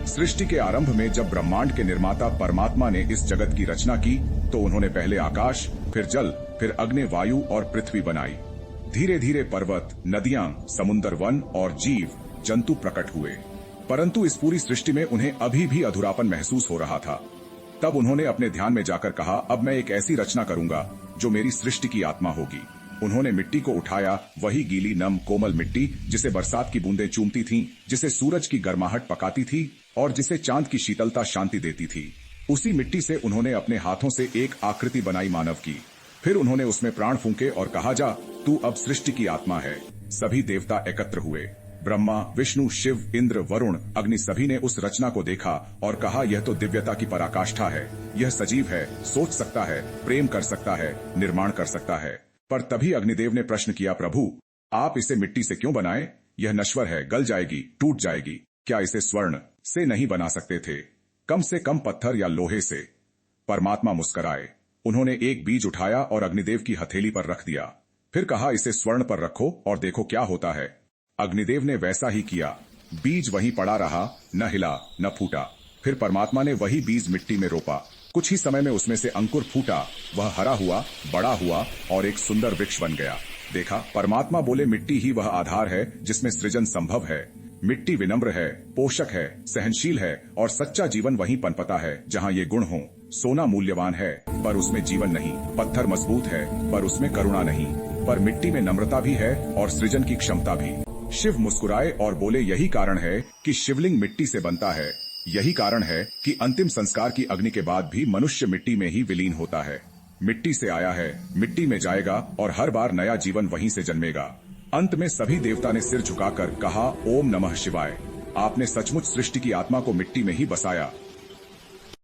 सृष्टि के आरंभ में जब ब्रह्मांड के निर्माता परमात्मा ने इस जगत की रचना की तो उन्होंने पहले आकाश, फिर जल, फिर अग्नि, वायु और पृथ्वी बनाई। धीरे धीरे पर्वत, नदियां, समुद्र, वन और जीव जंतु प्रकट हुए, परंतु इस पूरी सृष्टि में उन्हें अभी भी अधूरापन महसूस हो रहा था। तब उन्होंने अपने ध्यान में जाकर कहा, अब मैं एक ऐसी रचना करूंगा जो मेरी सृष्टि की आत्मा होगी। उन्होंने मिट्टी को उठाया, वही गीली, नम, कोमल मिट्टी जिसे बरसात की बूंदें चूमती थीं, जिसे सूरज की गर्माहट पकाती थी और जिसे चांद की शीतलता शांति देती थी। उसी मिट्टी से उन्होंने अपने हाथों से एक आकृति बनाई मानव की। फिर उन्होंने उसमें प्राण फूंके और कहा, जा तू अब सृष्टि की आत्मा है। सभी देवता एकत्र हुए। ब्रह्मा, विष्णु, शिव, इंद्र, वरुण, अग्नि सभी ने उस रचना को देखा और कहा, यह तो दिव्यता की पराकाष्ठा है। यह सजीव है, सोच सकता है, प्रेम कर सकता है, निर्माण कर सकता है। पर तभी अग्निदेव ने प्रश्न किया, प्रभु आप इसे मिट्टी से क्यों बनाए? यह नश्वर है, गल जाएगी, टूट जाएगी। क्या इसे स्वर्ण से नहीं बना सकते थे? कम से कम पत्थर या लोहे से? परमात्मा मुस्कराए। उन्होंने एक बीज उठाया और अग्निदेव की हथेली पर रख दिया। फिर कहा, इसे स्वर्ण पर रखो और देखो क्या होता है। अग्निदेव ने वैसा ही किया। बीज वहीं पड़ा रहा, न हिला न फूटा। फिर परमात्मा ने वही बीज मिट्टी में रोपा। कुछ ही समय में उसमें से अंकुर फूटा, वह हरा हुआ, बड़ा हुआ और एक सुंदर वृक्ष बन गया। देखा, परमात्मा बोले, मिट्टी ही वह आधार है जिसमें सृजन संभव है। मिट्टी विनम्र है, पोषक है, सहनशील है और सच्चा जीवन वहीं पनपता है जहाँ ये गुण हो। सोना मूल्यवान है पर उसमें जीवन नहीं, पत्थर मजबूत है पर उसमें करुणा नहीं, पर मिट्टी में नम्रता भी है और सृजन की क्षमता भी। शिव मुस्कुराए और बोले, यही कारण है कि शिवलिंग मिट्टी से बनता है। यही कारण है कि अंतिम संस्कार की अग्नि के बाद भी मनुष्य मिट्टी में ही विलीन होता है। मिट्टी से आया है, मिट्टी में जाएगा और हर बार नया जीवन वहीं से जन्मेगा। अंत में सभी देवता ने सिर झुकाकर कहा, ओम नमः शिवाय। आपने सचमुच सृष्टि की आत्मा को मिट्टी में ही बसाया।